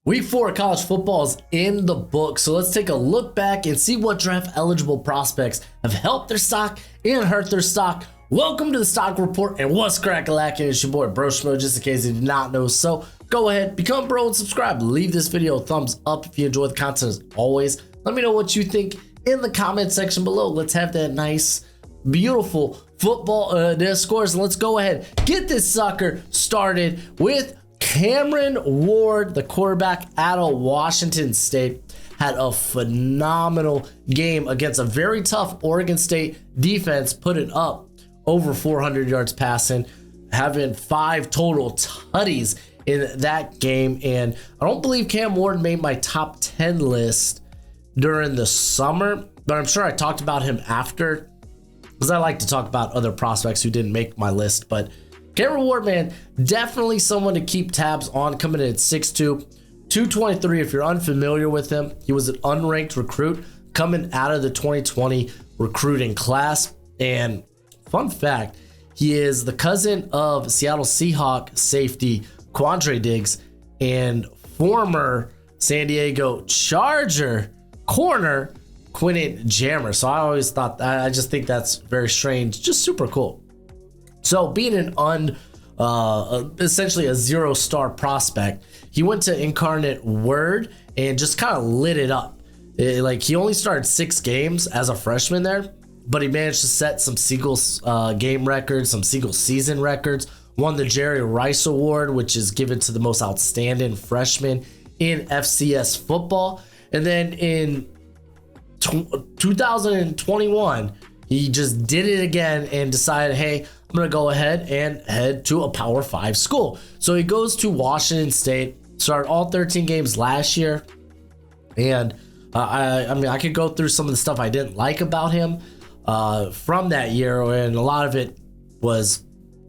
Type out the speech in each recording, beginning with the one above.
Week 4 of college football is in the book, so let's take a look back and see what draft-eligible prospects have helped their stock and hurt their stock. Welcome to the Stock Report, and what's crack-a-lackin'? It's your boy Broshmo, just in case you did not know. So go ahead, become a bro and subscribe. Leave this video a thumbs up if you enjoy the content as always. Let me know what you think in the comment section below. Let's have that nice, beautiful football discourse. Let's go ahead, get this sucker started with Cameron Ward, the quarterback out of Washington State. Had a phenomenal game against a very tough Oregon State defense, putting up over 400 yards passing, having 5 total tutties in that game. And I don't believe Cam Ward made my top 10 list during the summer, but I'm sure I talked about him after, because I like to talk about other prospects who didn't make my list. But Cameron Ward, man, definitely someone to keep tabs on, coming in at 6'2", 223. If you're unfamiliar with him, he was an unranked recruit coming out of the 2020 recruiting class. And fun fact, he is the cousin of Seattle Seahawk safety Quandre Diggs and former San Diego Charger corner Quentin Jammer. So I always thought that, I just think that's very strange, just super cool. So being an essentially a 0-star prospect, he went to Incarnate Word and just kind of lit it up. Like, he only started 6 games as a freshman there, but he managed to set some Seagulls game records, some Seagulls season records, won the Jerry Rice Award, which is given to the most outstanding freshman in FCS football. And then in 2021, he just did it again and decided, hey, I'm going to go ahead and head to a Power 5 school. So he goes to Washington State, started all 13 games last year. And I mean, I could go through some of the stuff I didn't like about him from that year. And a lot of it was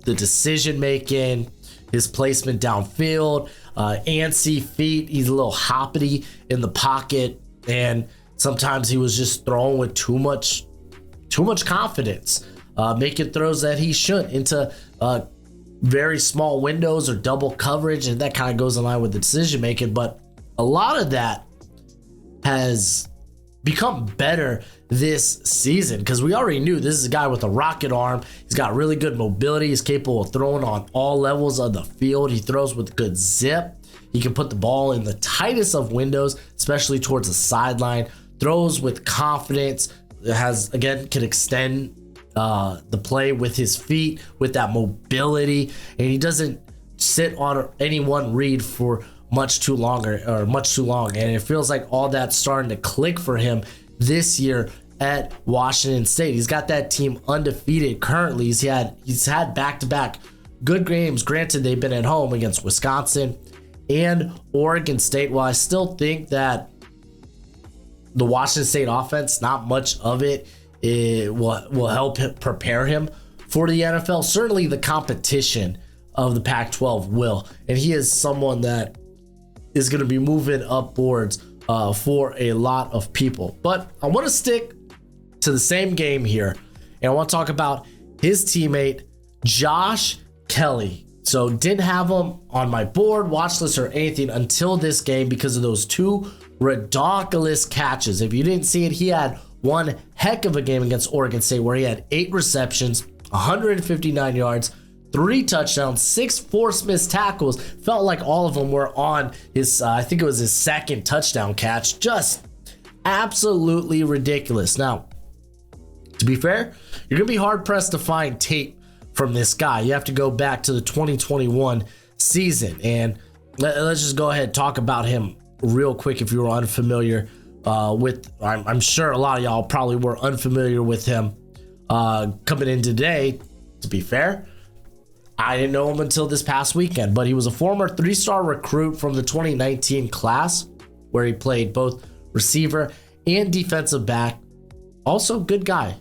the decision making, his placement downfield, antsy feet. He's a little hoppity in the pocket. And sometimes he was just throwing with too much confidence. Making throws that he shouldn't into very small windows or double coverage, and that kind of goes in line with the decision making. But a lot of that has become better this season, because we already knew this is a guy with a rocket arm. He's got really good mobility. He's capable of throwing on all levels of the field. He throws with good zip. He can put the ball in the tightest of windows, especially towards the sideline. Throws with confidence. Can extend the play with his feet, with that mobility, and he doesn't sit on any one read for much too long. And it feels like all that's starting to click for him this year at Washington State. He's got that team undefeated currently. He's had back-to-back good games. Granted, they've been at home against Wisconsin and Oregon State. While I still think that the Washington State offense, not much of it will help prepare him for the NFL. Certainly the competition of the Pac-12 will. And he is someone that is going to be moving up boards for a lot of people. But I want to stick to the same game here. And I want to talk about his teammate, Josh Kelly. So didn't have him on my board, watch list, or anything until this game because of those 2 ridiculous catches. If you didn't see it, he had one heck of a game against Oregon State where he had 8 receptions, 159 yards, 3 touchdowns, 6 forced missed tackles. Felt like all of them were on his, I think it was his 2nd touchdown catch. Just absolutely ridiculous. Now, to be fair, you're going to be hard pressed to find tape from this guy. You have to go back to the 2021 season. And let's just go ahead and talk about him real quick if you were unfamiliar with. I'm sure a lot of y'all probably were unfamiliar with him coming in today. To be fair, I didn't know him until this past weekend, but he was a former 3-star recruit from the 2019 class where he played both receiver and defensive back. Also, good guy.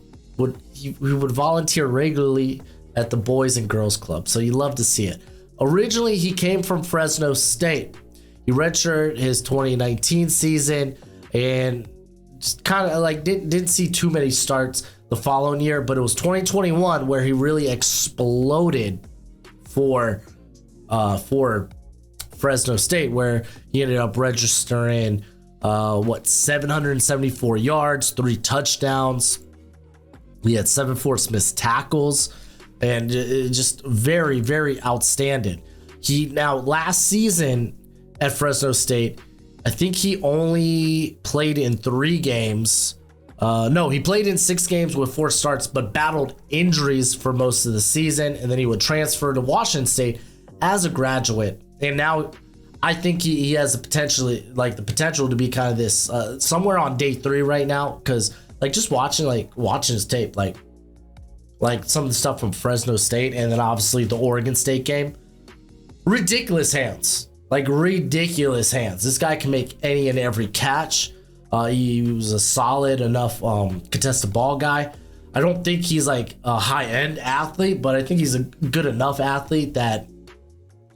He would volunteer regularly at the Boys and Girls Club, so you love to see it. Originally, he came from Fresno State. He redshirted his 2019 season and just kind of like didn't see too many starts the following year, but it was 2021 where he really exploded for Fresno State, where he ended up registering 774 yards, 3 touchdowns. He had 7 forced missed tackles, and just very, very outstanding. Now last season at Fresno State, I think he only played in 3 games. No, he played in 6 games with 4 starts, but battled injuries for most of the season, and then he would transfer to Washington State as a graduate. And now I think he has the potential to be kind of this somewhere on day 3 right now, because just watching his tape, like some of the stuff from Fresno State, and then obviously the Oregon State game, ridiculous hands, ridiculous hands. This guy can make any and every catch. He was a solid enough contested ball guy. I don't think he's a high-end athlete, but I think he's a good enough athlete that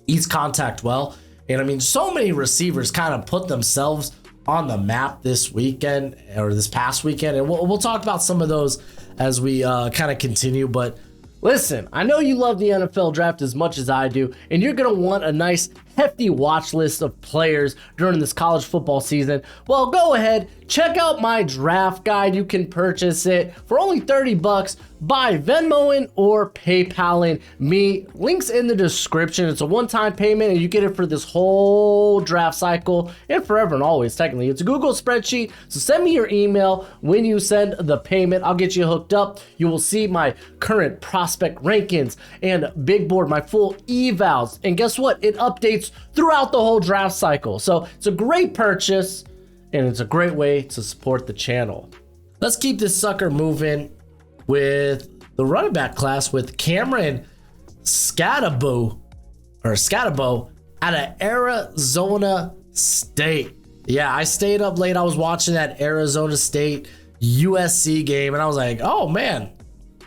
eats contact well. And I mean, so many receivers kind of put themselves on the map this weekend, or this past weekend, and we'll talk about some of those as we kind of continue. But listen, I know you love the NFL draft as much as I do, and you're going to want a nice hefty watch list of players during this college football season. Well, go ahead, check out my draft guide. You can purchase it for only $30 by Venmoing or PayPaling me. Links in the description. It's a one-time payment, and you get it for this whole draft cycle and forever and always. Technically, it's a Google spreadsheet, so send me your email when you send the payment. I'll get you hooked up. You will see my current prospect rankings and big board, my full evals, and guess what? It updates throughout the whole draft cycle. So it's a great purchase, and it's a great way to support the channel. Let's keep this sucker moving with the running back class with Cameron Scottaboo out of Arizona State. Yeah, I stayed up late. I was watching that Arizona State USC game, and I was like, oh man,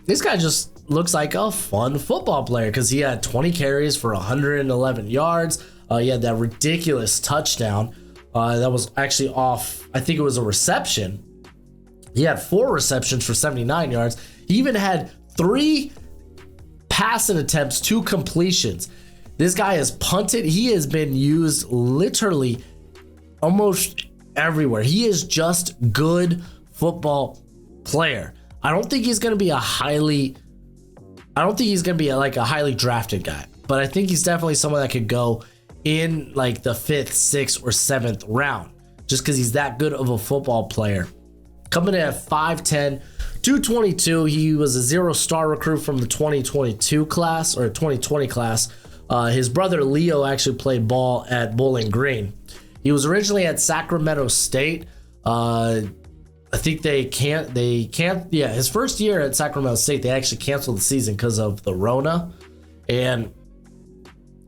this guy just looks like a fun football player, because he had 20 carries for 111 yards. He had that ridiculous touchdown that was actually off, I think it was a reception. He had 4 receptions for 79 yards. He even had 3 passing attempts, 2 completions. This guy has punted. He has been used literally almost everywhere. He is just good football player. I don't think he's going to be a highly drafted guy, but I think he's definitely someone that could go in the 5th, 6th, or 7th round, just because he's that good of a football player. Coming in at 5'10", 222. He was a 0-star recruit from the 2022 class, or 2020 class. His brother Leo actually played ball at Bowling Green. He was originally at Sacramento State. I think his first year at Sacramento State, they actually canceled the season because of the Rona, and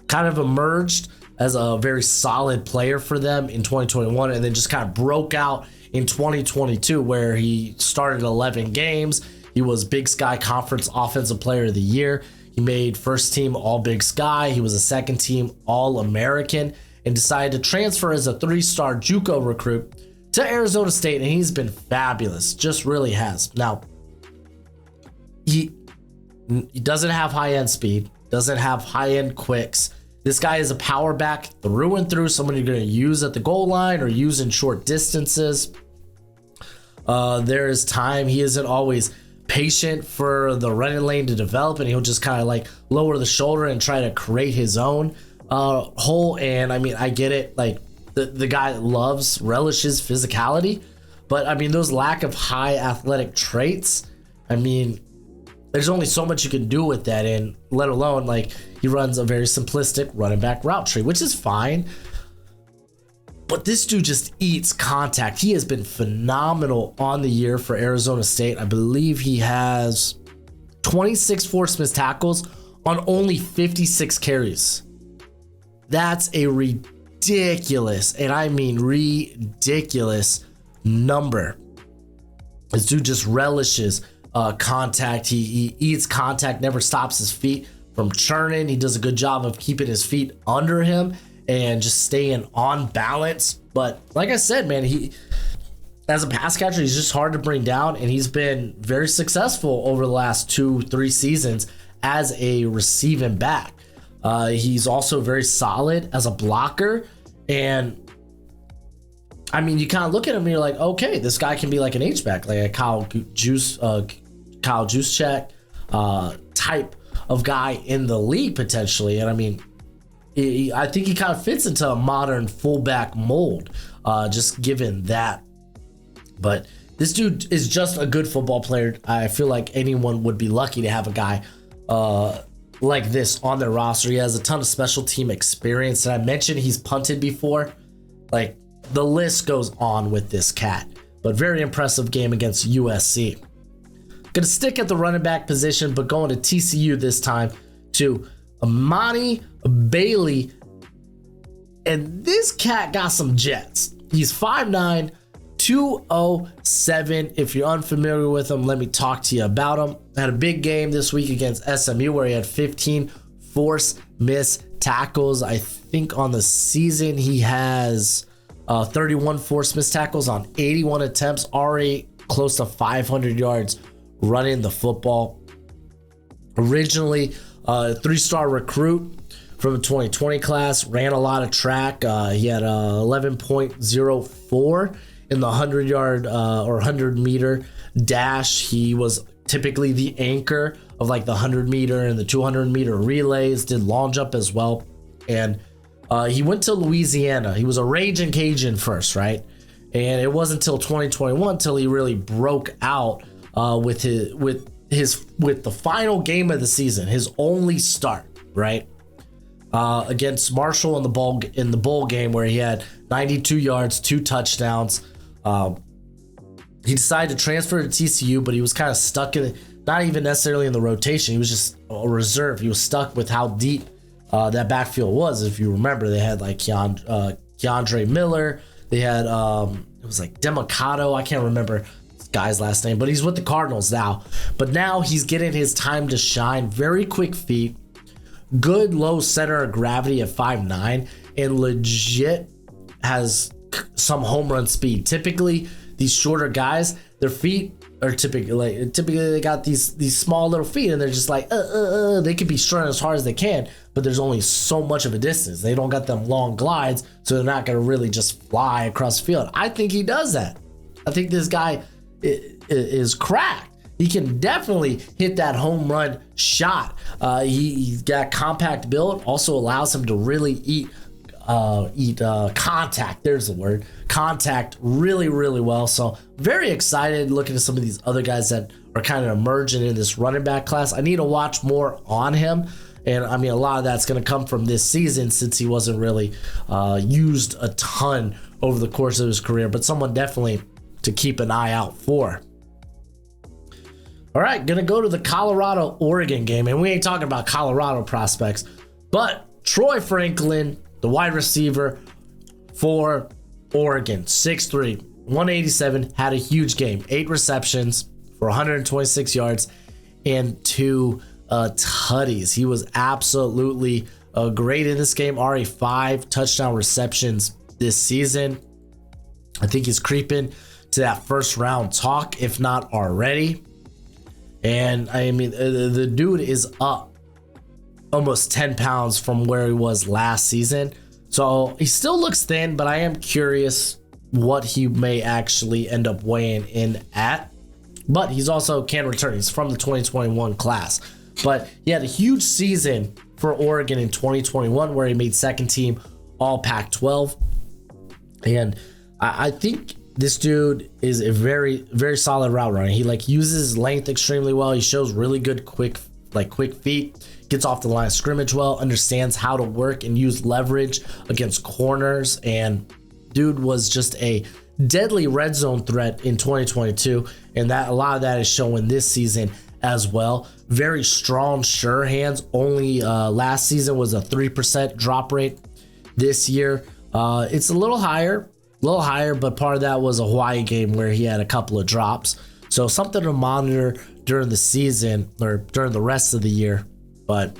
kind of emerged as a very solid player for them in 2021, and then just kind of broke out in 2022, where he started 11 games. He was Big Sky Conference Offensive Player of the Year. He made first team All Big Sky. He was a second team All American, and decided to transfer as a 3-star JUCO recruit to Arizona State, and he's been fabulous. Just really has. Now, he doesn't have high-end speed, doesn't have high-end quicks. This guy is a power back through and through, someone you're going to use at the goal line or use in short distances. There is time. He isn't always patient for the running lane to develop, and he'll just kind of lower the shoulder and try to create his own hole. And I mean, I get it. The guy relishes physicality, but I mean, those lack of high athletic traits, I mean, there's only so much you can do with that, and let alone he runs a very simplistic running back route tree, which is fine. But this dude just eats contact. He has been phenomenal on the year for Arizona State. I believe he has 26 forced missed tackles on only 56 carries. That's a ridiculous, and I mean ridiculous, number. This dude just relishes contact. He eats contact, never stops his feet from churning. He does a good job of keeping his feet under him and just staying on balance. But like I said, man, he, as a pass catcher, he's just hard to bring down, and he's been very successful over the last 2-3 seasons as a receiving back. He's also very solid as a blocker. And I mean, you kind of look at him and you're like, okay, this guy can be like an H-back, like a Kyle Juszczyk type of guy in the league potentially. And I mean, I think he kind of fits into a modern fullback mold, just given that. But this dude is just a good football player. I feel like anyone would be lucky to have a guy like this on their roster. He has a ton of special team experience. And I mentioned he's punted before. Like, the list goes on with this cat. But very impressive game against USC. Gonna stick at the running back position, but going to TCU this time to Imani Bailey. And this cat got some jets. He's 5'9", 207. If you're unfamiliar with him, let me talk to you about him. Had a big game this week against SMU where he had 15 forced missed tackles. I think on the season he has 31 forced missed tackles on 81 attempts, already close to 500 yards running the football. Originally a 3-star recruit from the 2020 class, ran a lot of track. He had 11.04 in the 100-yard or 100-meter dash. He was typically the anchor of like the 100-meter and the 200-meter relays, did long jump as well. And he went to Louisiana. He was a Raging Cajun first, right? And it wasn't until 2021 until he really broke out with the final game of the season, his only start, right? Against Marshall in the bowl game where he had 92 yards, 2 touchdowns. He decided to transfer to TCU, but he was kind of stuck in, not even necessarily in the rotation. He was just a reserve. He was stuck with how deep that backfield was. If you remember, they had like Keandre Miller. They had it was like Demicato. I can't remember this guy's last name, but he's with the Cardinals now. But now he's getting his time to shine. Very quick feet, good low center of gravity at 5'9", and legit has some home run speed. Typically, these shorter guys, their feet are typically they got these small little feet, and they're just like they could be strung as hard as they can, but there's only so much of a distance. They don't got them long glides, so they're not going to really just fly across the field. I think he does that. I think this guy is cracked. He can definitely hit that home run shot. He's got compact build, also allows him to really eat contact. There's the word, contact, really, really well. So very excited looking at some of these other guys that are kind of emerging in this running back class. I need to watch more on him. And I mean, a lot of that's going to come from this season since he wasn't really used a ton over the course of his career, but someone definitely to keep an eye out for. All right, going to go to the Colorado-Oregon game, and we ain't talking about Colorado prospects, but Troy Franklin, the wide receiver for Oregon, 6'3", 187, had a huge game. 8 receptions for 126 yards and 2 tutties. He was absolutely great in this game. Already 5 touchdown receptions this season. I think he's creeping to that first round talk, if not already. And I mean, the dude is up almost 10 pounds from where he was last season. So he still looks thin, but I am curious what he may actually end up weighing in at. But he's also can return. He's from the 2021 class. But he had a huge season for Oregon in 2021 where he made second team all Pac-12. And I think this dude is a very, very solid route runner. He like uses his length extremely well. He shows really good quick feet, gets off the line of scrimmage well, understands how to work and use leverage against corners. And dude was just a deadly red zone threat in 2022. And that a lot of that is showing this season as well. Very strong, sure hands. Only last season was a 3% drop rate. This year, it's a little higher, but part of that was a Hawaii game where he had a couple of drops. So something to monitor during the season or during the rest of the year. But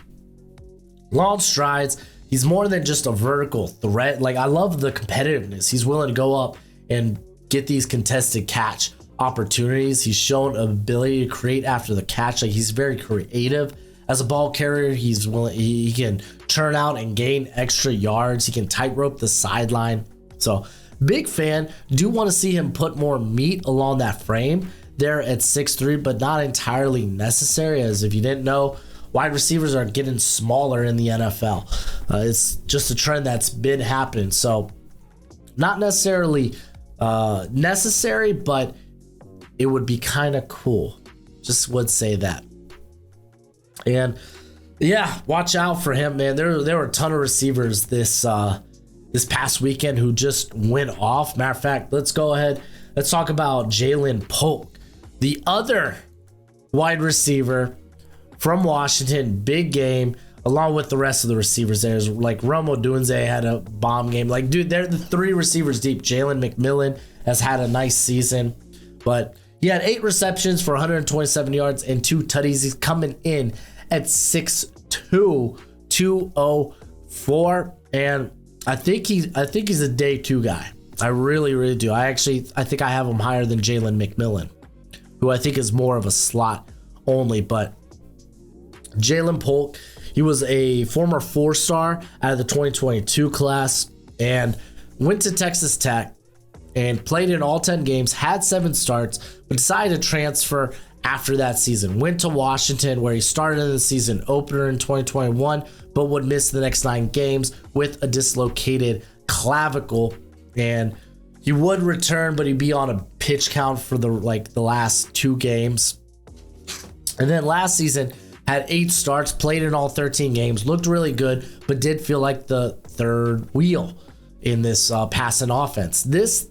long strides. He's more than just a vertical threat. Like, I love the competitiveness. He's willing to go up and get these contested catch opportunities. He's shown an ability to create after the catch. Like, he's very creative as a ball carrier. He's willing, he can turn out and gain extra yards. He can tightrope the sideline. So big fan. Do want to see him put more meat along that frame there at 6'3", but not entirely necessary, as if you didn't know, wide receivers are getting smaller in the NFL. It's just a trend that's been happening. So not necessarily necessary, but it would be kind of cool. Just would say that. And yeah, watch out for him, man. There were a ton of receivers this past weekend who just went off. Matter of fact, let's go ahead. Let's talk about Jalen Polk, the other wide receiver from Washington. Big game, along with the rest of the receivers. There's like Rome Odunze had a bomb game. Like, dude, they're the three receivers deep. Jalen McMillan has had a nice season, but he had 8 receptions for 127 yards and 2 tutties. He's coming in at 6'2", 204, and I think he's a day 2 guy. I really do. I think I have him higher than Jalen McMillan, who I think is more of a slot only. But Jalen Polk, he was a former 4-star out of the 2022 class and went to Texas Tech and played in all 10 games, had 7 starts, but decided to transfer after that season. Went to Washington, where he started in the season opener in 2021, but would miss the next 9 games with a dislocated clavicle. And he would return, but he'd be on a pitch count for the last 2 games. And then last season had 8 starts, played in all 13 games, looked really good, but did feel like the third wheel in this passing offense. This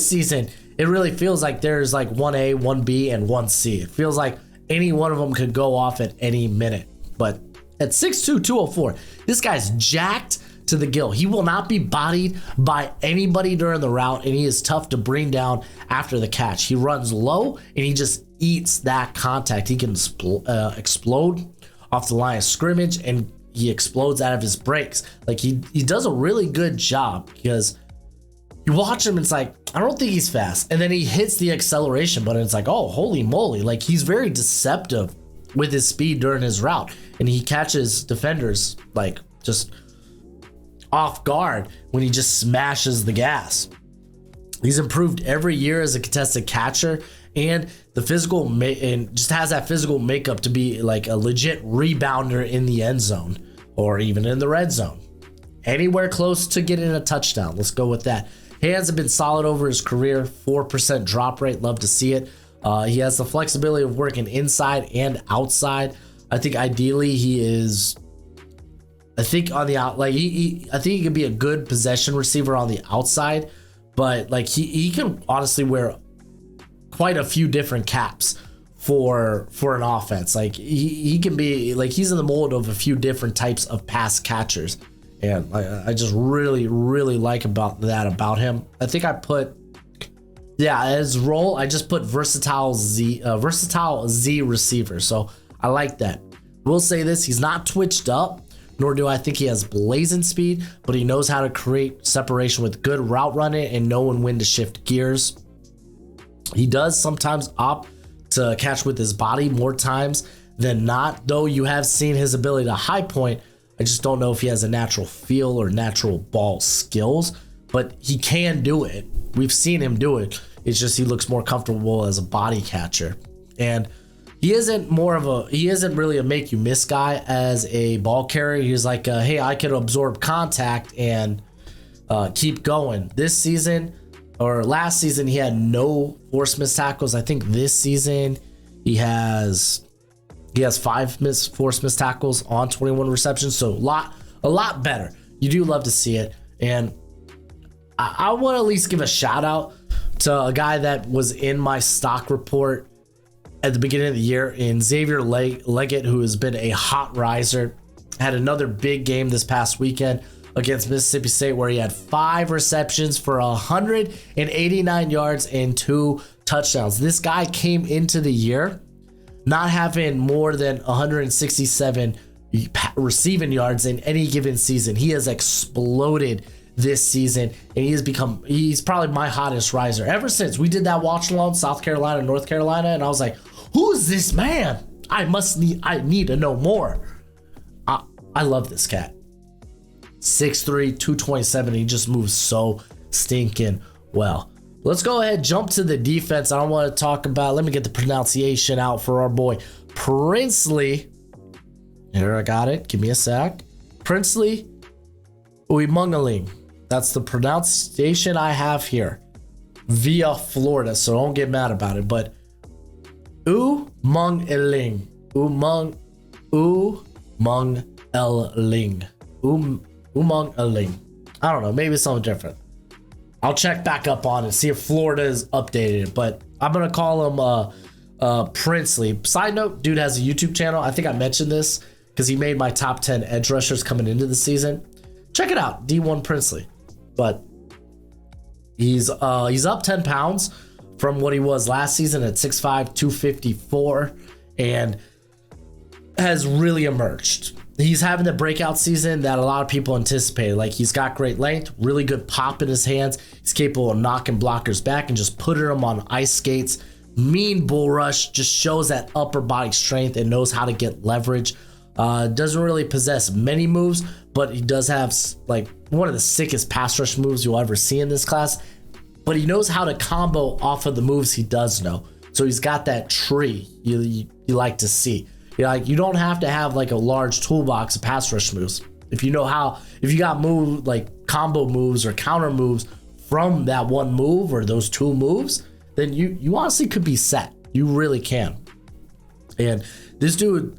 season, it really feels like there's like 1A, 1B, and 1C. It feels like any one of them could go off at any minute. But at 6'2", 204, this guy's jacked to the gill. He will not be bodied by anybody during the route, and he is tough to bring down after the catch. He runs low, and he just eats that contact. He can explode off the line of scrimmage, and he explodes out of his breaks. Like, he does a really good job, because you watch him, it's like, I don't think he's fast. And then he hits the acceleration button. It's like, oh, holy moly. Like, he's very deceptive with his speed during his route. And he catches defenders, like, just off guard when he just smashes the gas. He's improved every year as a contested catcher, and the physical and just has that physical makeup to be like a legit rebounder in the end zone or even in the red zone. Anywhere close to getting a touchdown. Let's go with that. Hands have been solid over his career, 4% drop rate. Love to see it. He has the flexibility of working inside and outside. I think ideally he is, I think on the out, like I think he can be a good possession receiver on the outside, but like he can honestly wear quite a few different caps for an offense. Like he can be like, he's in the mold of a few different types of pass catchers. And I just really like about him. I think I put, his role, I just put versatile Z receiver. So I like that. We'll say this, he's not twitched up, nor do I think he has blazing speed, but he knows how to create separation with good route running and knowing when to shift gears. He does sometimes opt to catch with his body more times than not, though you have seen his ability to high point. I just don't know if he has a natural feel or natural ball skills, but he can do it. We've seen him do it. It's just he looks more comfortable as a body catcher. And he isn't really a make you miss guy as a ball carrier. He's like, hey, I could absorb contact and keep going. This season or last season, he had no forced missed tackles. I think this season he has 5 forced missed tackles on 21 receptions. So a lot better. You do love to see it. And I want to at least give a shout out to a guy that was in my stock report at the beginning of the year in Xavier Leggett, who has been a hot riser. Had another big game this past weekend against Mississippi State, where he had 5 receptions for 189 yards and 2 touchdowns. This guy came into the year not having more than 167 receiving yards in any given season. He has exploded this season, and he's probably my hottest riser ever since we did that watch along, South Carolina, North Carolina, and I was like, who is this man? I need to know more. I love this cat. 6'3", 227. He just moves so stinking well. Let's go ahead, jump to the defense. I don't want to talk about, let me get the pronunciation out for our boy Princely. Here, I got it. Give me a sec. Princely Uimungaling. That's the pronunciation I have here via Florida, so don't get mad about it. But Umungaling. Umungaling. I don't know. Maybe it's something different. I'll check back up on it, see if Florida is updated. But I'm going to call him Princely. Side note, dude has a YouTube channel. I think I mentioned this because he made my top 10 edge rushers coming into the season. Check it out, D1 Princely. But he's up 10 pounds from what he was last season at 6'5", 254, and has really emerged. He's having the breakout season that a lot of people anticipated. Like, he's got great length, really good pop in his hands. He's capable of knocking blockers back and just putting them on ice skates. Mean bull rush, just shows that upper body strength and knows how to get leverage. Doesn't really possess many moves, but he does have like one of the sickest pass rush moves you'll ever see in this class. But he knows how to combo off of the moves he does know. So he's got that tree you like to see. You don't have to have like a large toolbox of pass rush moves. If you got move like combo moves or counter moves from that one move or those two moves, then you honestly could be set. You really can. And this dude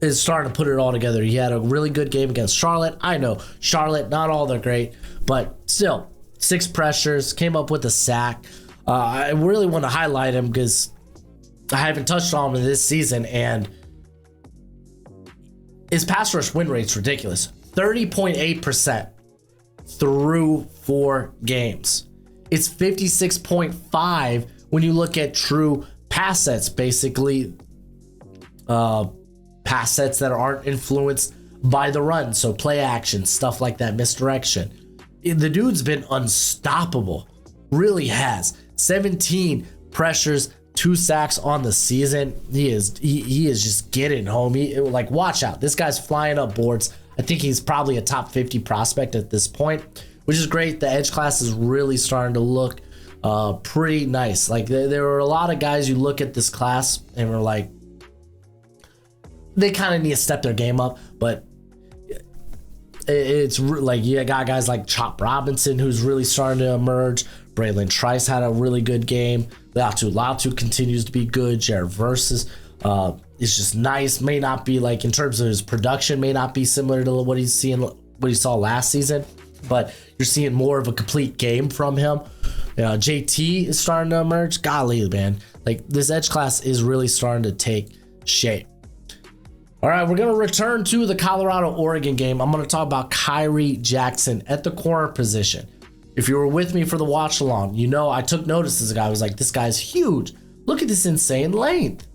is starting to put it all together. He had a really good game against Charlotte. I know Charlotte, not all they're great, but still 6 pressures, came up with a sack. I really want to highlight him because I haven't touched on him this season, and his pass rush win rate's ridiculous. 30.8% through 4 games. It's 56.5 when you look at true pass sets, basically pass sets that aren't influenced by the run. So play action, stuff like that, misdirection. The dude's been unstoppable. Really has. 17 pressures, 2 sacks on the season. He is just getting home. Watch out. This guy's flying up boards. I think he's probably a top 50 prospect at this point, which is great. The edge class is really starting to look pretty nice. Like, there were a lot of guys you look at this class and were like, they kind of need to step their game up, but it's like, you got guys like Chop Robinson, who's really starting to emerge. Braylon Trice had a really good game. Latu continues to be good. Jared Versus is just nice. May not be like, in terms of his production, may not be similar to what he saw last season, but you're seeing more of a complete game from him. JT is starting to emerge. Golly, man, like, this edge class is really starting to take shape. All right, we're going to return to the Colorado-Oregon game. I'm going to talk about Kyrie Jackson at the corner position. If you were with me for the watch along, I took notice of this guy. I was like, this guy's huge. Look at this insane length.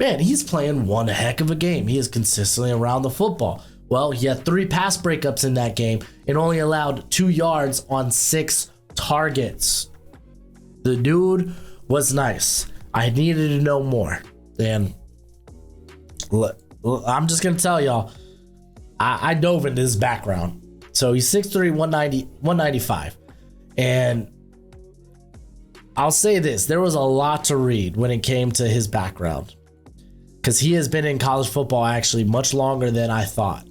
Man, he's playing one heck of a game. He is consistently around the football. Well, he had 3 pass breakups in that game and only allowed 2 yards on 6 targets. The dude was nice. I needed to know more. And look, I'm just going to tell y'all, I dove into his background. So he's 6'3", 195. And I'll say this, there was a lot to read when it came to his background, because he has been in college football actually much longer than I thought.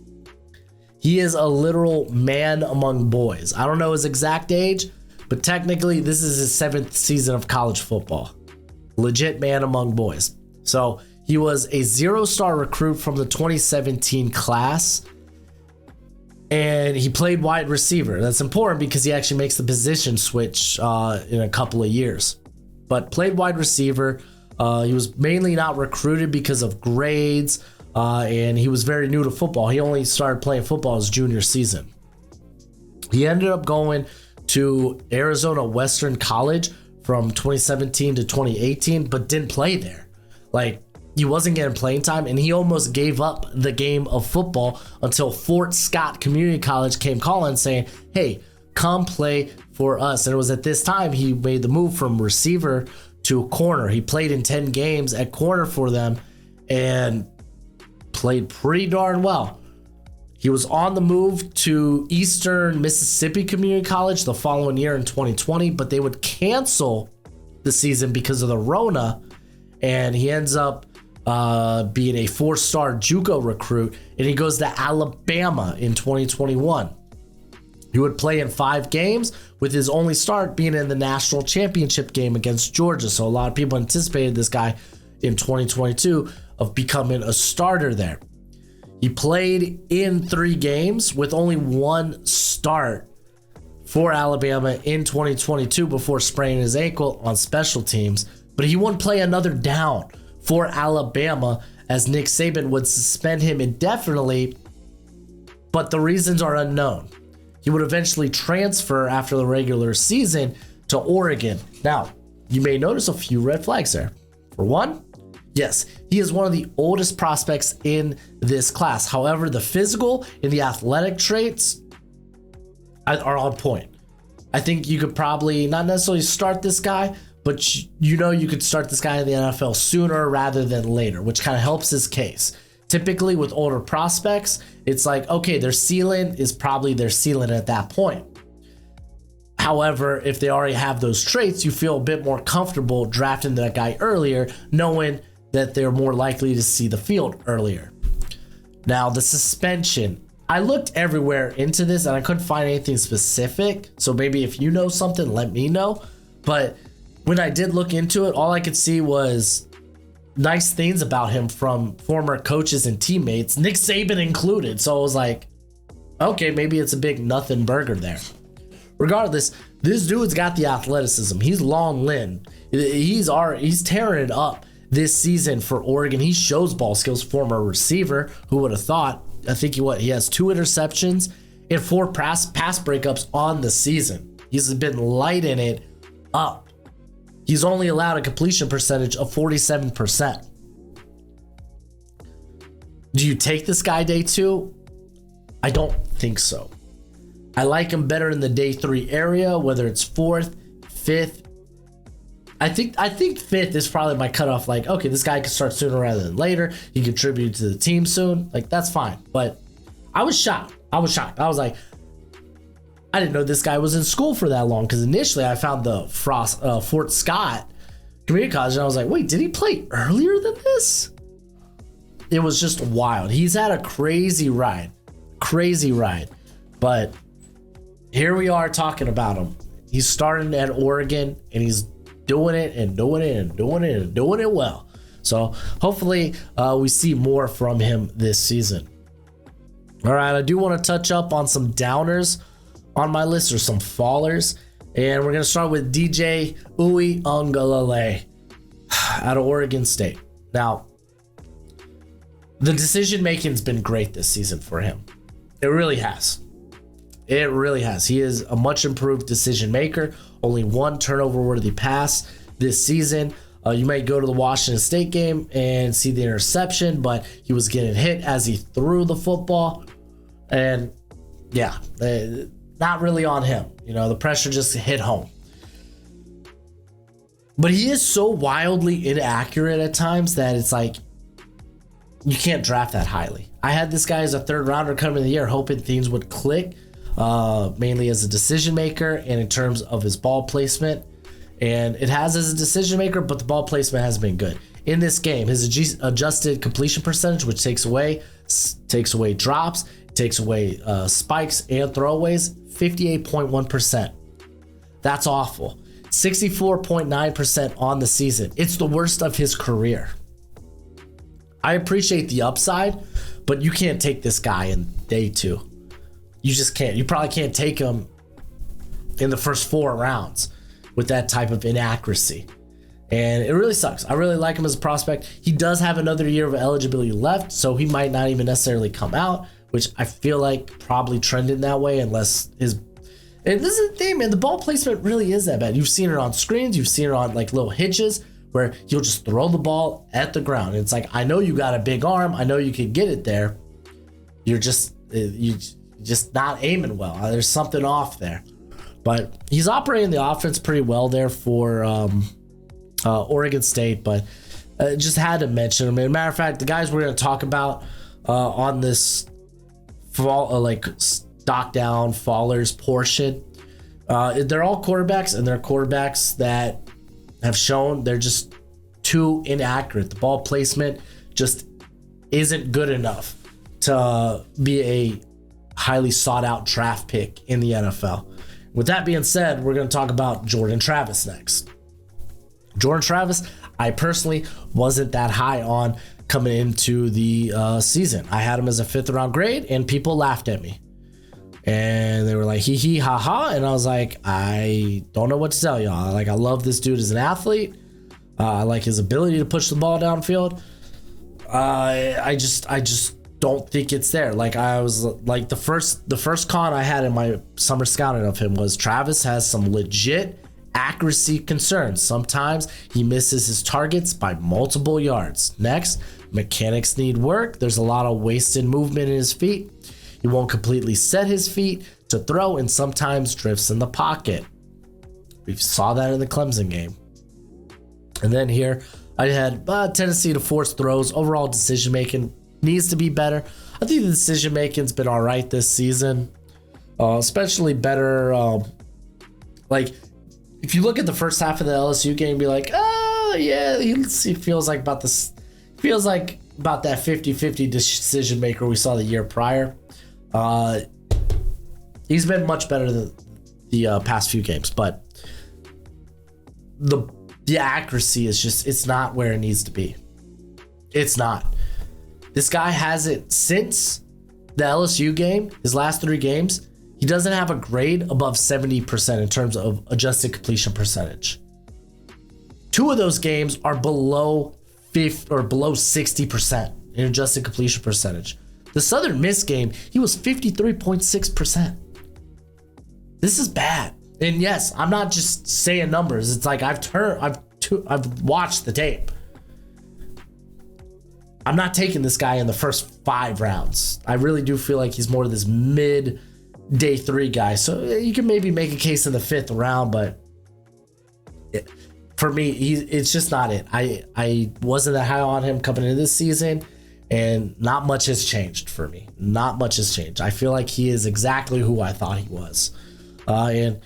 He is a literal man among boys. I don't know his exact age, but technically this is his 7th season of college football. Legit man among boys. So he was a 0-star recruit from the 2017 class, and he played wide receiver. That's important because he actually makes the position switch in a couple of years. But played wide receiver. He was mainly not recruited because of grades, and he was very new to football. He only started playing football his junior season. He ended up going to Arizona Western College from 2017 to 2018, but didn't play there. Like, he wasn't getting playing time, and he almost gave up the game of football until Fort Scott Community College came calling saying, hey, come play for us. And it was at this time he made the move from receiver to corner. He played in 10 games at corner for them, and played pretty darn well. He was on the move to Eastern Mississippi Community College the following year in 2020, but they would cancel the season because of the Rona, and he ends up being a 4-star JUCO recruit, and he goes to Alabama in 2021. He would play in 5 games, with his only start being in the national championship game against Georgia. So a lot of people anticipated this guy in 2022 of becoming a starter there. He played in 3 games with only 1 start for Alabama in 2022 before spraining his ankle on special teams, but he wouldn't play another down for Alabama as Nick Saban would suspend him indefinitely, but the reasons are unknown. He would eventually transfer after the regular season to Oregon. Now, you may notice a few red flags there. For one, yes, he is one of the oldest prospects in this class. However, the physical and the athletic traits are on point. I think you could probably not necessarily start this guy, but you could start this guy in the NFL sooner rather than later, which kind of helps his case. Typically with older prospects, it's like, okay, their ceiling is probably their ceiling at that point. However, if they already have those traits, you feel a bit more comfortable drafting that guy earlier, knowing that they're more likely to see the field earlier. Now, the suspension. I looked everywhere into this and I couldn't find anything specific. So maybe if you know something, let me know. But when I did look into it, all I could see was nice things about him from former coaches and teammates, Nick Saban included. So I was like, okay, maybe it's a big nothing burger there. Regardless, this dude's got the athleticism. He's long limbed. He's tearing it up this season for Oregon. He shows ball skills. Former receiver, who would have thought? I think he has 2 interceptions and 4 pass breakups on the season. He's been lighting it up. He's only allowed a completion percentage of 47%. Do you take this guy day 2? I don't think so. I like him better in the day 3 area, whether it's 4th, 5th. I think 5th is probably my cutoff. Like, okay, this guy could start sooner rather than later. He contributed to the team soon. Like, that's fine. But I was shocked. I was like, I didn't know this guy was in school for that long, because initially I found the Fort Scott Community College and I was like, wait, did he play earlier than this? It was just wild. He's had a crazy ride. But here we are talking about him. He's starting at Oregon and he's doing it well. So hopefully we see more from him this season. All right, I do want to touch up on some downers on my list, or some fallers, and we're going to start with DJ Uiagalelei out of Oregon State. Now, the decision making's been great this season for him. It really has. He is a much improved decision maker. Only 1 turnover worthy pass this season. You might go to the Washington State game and see the interception, but he was getting hit as he threw the football. And yeah, not really on him. The pressure just hit home. But he is so wildly inaccurate at times that it's like, you can't draft that highly. I had this guy as a 3rd rounder coming in the year, hoping things would click, mainly as a decision maker and in terms of his ball placement. And it has as a decision maker, but the ball placement has been good. In this game, his adjusted completion percentage, which takes away drops, takes away spikes and throwaways, 58.1%. That's awful. 64.9% on the season. It's the worst of his career. I appreciate the upside, but you can't take this guy in day 2. You just can't. You probably can't take him in the first 4 rounds with that type of inaccuracy. And it really sucks. I really like him as a prospect. He does have another year of eligibility left, so he might not even necessarily come out, which I feel like probably trending that way unless his... And this is the thing, man. The ball placement really is that bad. You've seen it on screens. You've seen it on like little hitches where he'll just throw the ball at the ground. And it's like, I know you got a big arm. I know you can get it there. You just not aiming well. There's something off there. But he's operating the offense pretty well there for Oregon State. But Just had to mention them. Matter of fact, the guys we're going to talk about on this fall, like stock down fallers portion, they're all quarterbacks, and they're quarterbacks that have shown they're just too inaccurate. The ball placement just isn't good enough to be a highly sought out draft pick in the NFL. With that being said, we're going to talk about Jordan Travis next. Jordan Travis, I personally wasn't that high on coming into the season. I had him as a 5th round grade, and people laughed at me. And they were like, hee hee, ha ha. And I was like, I don't know what to tell y'all. Like, I love this dude as an athlete. I like his ability to push the ball downfield. I just don't think it's there. Like, I was like, the first con I had in my summer scouting of him was Travis has some legit accuracy concerns. Sometimes he misses his targets by multiple yards. Next, mechanics need work. There's a lot of wasted movement in his feet. He won't completely set his feet to throw and sometimes drifts in the pocket. We saw that in the Clemson game. And then here, I had a tendency to force throws. Overall decision making needs to be better. I think the decision making's been all right this season, especially better. Like, if you look at the first half of the LSU game, be like, oh yeah, he feels like about this. Feels like about that 50-50 decision maker we saw the year prior. He's been much better than the past few games, but the accuracy is just, it's not where it needs to be. It's not. This guy has it since the LSU game, his last 3 games. He doesn't have a grade above 70% in terms of adjusted completion percentage. 2 of those games are below 50 or below 60% in adjusted completion percentage. The Southern Miss game, he was 53.6%. This is bad. And yes, I'm not just saying numbers. It's like I've watched the tape. I'm not taking this guy in the first 5 rounds. I really do feel like he's more of this mid day 3 guy. So you can maybe make a case in the 5th round, but for me, it's just not it. I wasn't that high on him coming into this season, and not much has changed for me. Not much has changed. I feel like he is exactly who I thought he was. And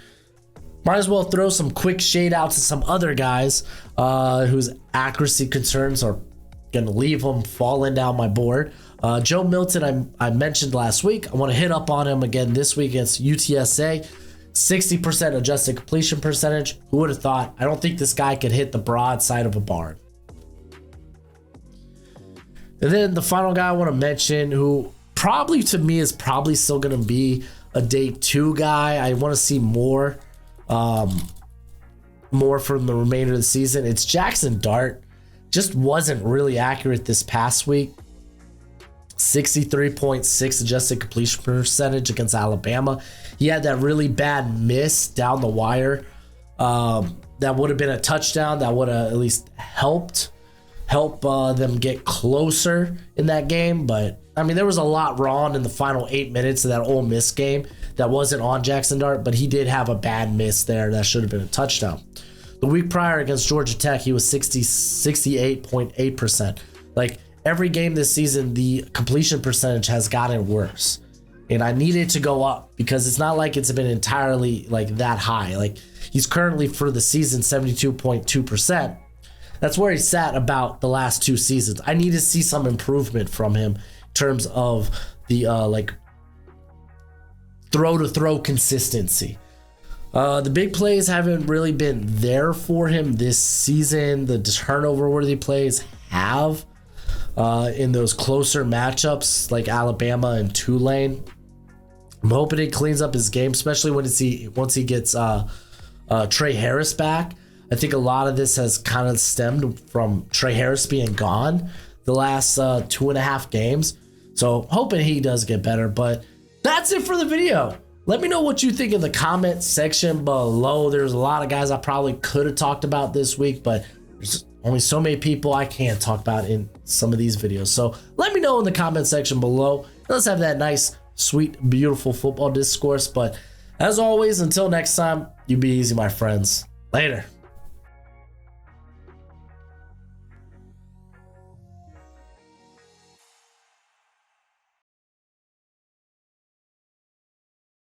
might as well throw some quick shade out to some other guys whose accuracy concerns are going to leave them falling down my board. Joe Milton, I mentioned last week. I want to hit up on him again this week against UTSA. 60% adjusted completion percentage. Who would have thought? I don't think this guy could hit the broad side of a barn. And then the final guy I want to mention, who probably to me is probably still going to be a day 2 guy. I want to see more from the remainder of the season. It's Jackson Dart. Just wasn't really accurate this past week. 63.6 adjusted completion percentage against Alabama. He had that really bad miss down the wire. That would have been a touchdown. That would have at least help them get closer in that game. But I mean, there was a lot wrong in the final 8 minutes of that Ole Miss game that wasn't on Jackson Dart, but he did have a bad miss there that should have been a touchdown. The week prior against Georgia Tech, he was 68.8%. Like, every game this season, the completion percentage has gotten worse. And I need it to go up because it's not like it's been entirely like that high. Like, he's currently for the season 72.2%. That's where he sat about the last 2 seasons. I need to see some improvement from him in terms of the like throw to throw consistency. The big plays haven't really been there for him this season. The turnover worthy plays have in those closer matchups like Alabama and Tulane. I'm hoping it cleans up his game, especially once he gets Trey Harris back. I think a lot of this has kind of stemmed from Trey Harris being gone the last 2.5 games. So hoping he does get better. But that's it for the video. Let me know what you think in the comment section below. There's a lot of guys I probably could have talked about this week, but there's only so many people I can talk about in some of these videos. So let me know in the comment section below. Let's have that nice, sweet, beautiful football discourse. But as always, until next time, you be easy, my friends. Later.